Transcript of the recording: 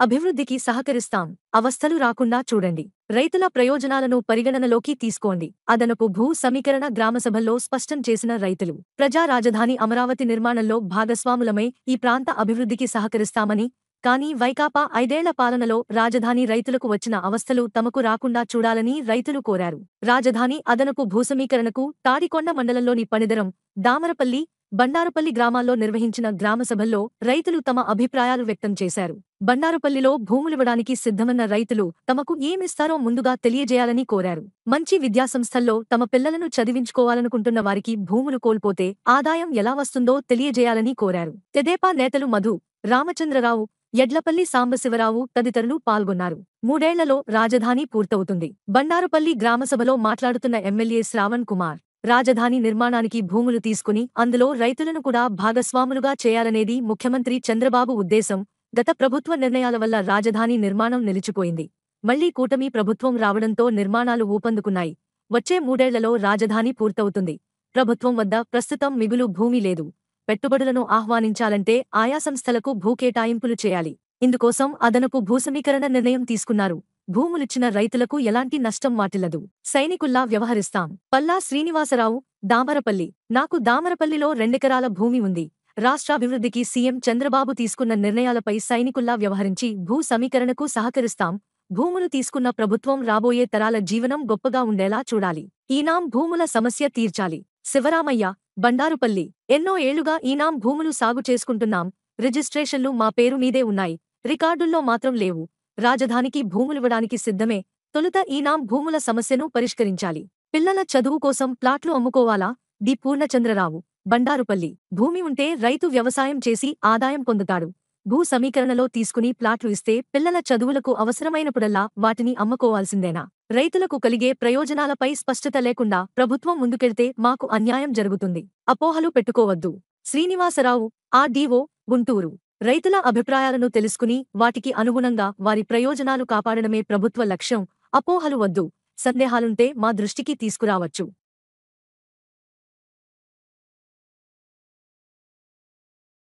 అభివృద్ధికి సహకరిస్తాం. అవస్థలు రాకుండా చూడండి. రైతుల ప్రయోజనాలను పరిగణనలోకి తీసుకోండి. అదనపు భూ సమీకరణ గ్రామసభల్లో స్పష్టం చేసిన రైతులు. ప్రజా రాజధాని అమరావతి నిర్మాణంలో భాగస్వాములమై ఈ ప్రాంత అభివృద్ధికి సహకరిస్తామని, కానీ వైకాపా 5 ఏళ్ల పాలనలో రాజధాని రైతులకు వచ్చిన అవస్థలు తమకు రాకుండా చూడాలని రైతులు కోరారు. రాజధాని అదనపు భూసమీకరణకు తాడికొండ మండలంలోని పనిదరం, దామరపల్లి, బండారుపల్లి గ్రామాల్లో నిర్వహించిన గ్రామసభల్లో రైతులు తమ అభిప్రాయాలు వ్యక్తం చేశారు. బండారుపల్లిలో భూములివ్వడానికి సిద్ధమన్న రైతులు తమకు ఏమిస్తారో ముందుగా తెలియజేయాలని కోరారు. మంచి విద్యాసంస్థల్లో తమ పిల్లలను చదివించుకోవాలనుకుంటున్న వారికి భూములు కోల్పోతే ఆదాయం ఎలా వస్తుందో తెలియజేయాలని కోరారు. తెదేపా నేతలు మధు, రామచంద్రరావు, యడ్లపల్లి సాంబశివరావు తదితరులు పాల్గొన్నారు. 3 ఏళ్లలో రాజధాని పూర్తవుతుంది. బండారుపల్లి గ్రామసభలో మాట్లాడుతున్న ఎమ్మెల్యే శ్రావణ్ కుమార్, రాజధాని నిర్మాణానికి భూములు తీసుకుని అందులో రైతులను కూడా భాగస్వాములుగా చేయాలనేది ముఖ్యమంత్రి చంద్రబాబు ఉద్దేశం. గత ప్రభుత్వ నిర్ణయాల వల్ల రాజధాని నిర్మాణం నిలిచిపోయింది. మళ్లీ కూటమి ప్రభుత్వం రావడంతో నిర్మాణాలు ఊపందుకున్నాయి. వచ్చే 3 ఏళ్లలో రాజధాని పూర్తవుతుంది. ప్రభుత్వం వద్ద ప్రస్తుతం మిగులు భూమి లేదు. పెట్టుబడులను ఆహ్వానించాలంటే ఆయా సంస్థలకు భూకేటాయింపులు చేయాలి. ఇందుకోసం అదనపు భూసమీకరణ నిర్ణయం తీసుకున్నారు. భూములిచ్చిన రైతులకు ఎలాంటి నష్టం వాటిల్లదు. సైనికుల్లా వ్యవహరిస్తాం. పల్లా శ్రీనివాసరావు, దామరపల్లి. నాకు దామరపల్లిలో 2 ఎకరాల భూమి ఉంది. రాష్ట్రాభివృద్ధికి సీఎం చంద్రబాబు తీసుకున్న నిర్ణయాలపై సైనికుల్లా వ్యవహరించి భూ సమీకరణకు సహకరిస్తాం. భూములు తీసుకున్న ప్రభుత్వం రాబోయే తరాల జీవనం గొప్పగా ఉండేలా చూడాలి. ఈనాం భూముల సమస్య తీర్చాలి. శివరామయ్య, బండారుపల్లి. ఎన్నో ఏళ్లుగా ఈనాం భూములు సాగు చేసుకుంటున్నాం. రిజిస్ట్రేషన్లు మా పేరు మీదే ఉన్నాయి. రికార్డుల్లో మాత్రం లేవు. రాజధానికి భూములివ్వడానికి సిద్ధమే. తొలుత ఈనాం భూముల సమస్యను పరిష్కరించాలి. పిల్లల చదువు కోసం ప్లాట్లు అమ్ముకోవాలా? డి పూర్ణచంద్రరావు, బండారుపల్లి. భూమి ఉంటే రైతు వ్యవసాయం చేసి ఆదాయం పొందుతాడు. భూ సమీకరణలో తీసుకుని ప్లాట్లు ఇస్తే పిల్లల చదువులకు అవసరమైనప్పుడల్లా వాటిని అమ్ముకోవాల్సిందేనా? రైతులకు కలిగే ప్రయోజనాలపై స్పష్టత లేకుండా ప్రభుత్వం ముందుకెళ్తే మాకు అన్యాయం జరుగుతుంది. అపోహలు పెట్టుకోవద్దు. శ్రీనివాసరావు, ఆర్డీఓ, గుంటూరు. రైతుల అభిప్రాయాలను తెలుసుకుని వాటికి అనుగుణంగా వారి ప్రయోజనాలు కాపాడడమే ప్రభుత్వ లక్ష్యం. అపోహలు వద్దు. సందేహాలుంటే మా దృష్టికి తీసుకురావచ్చు.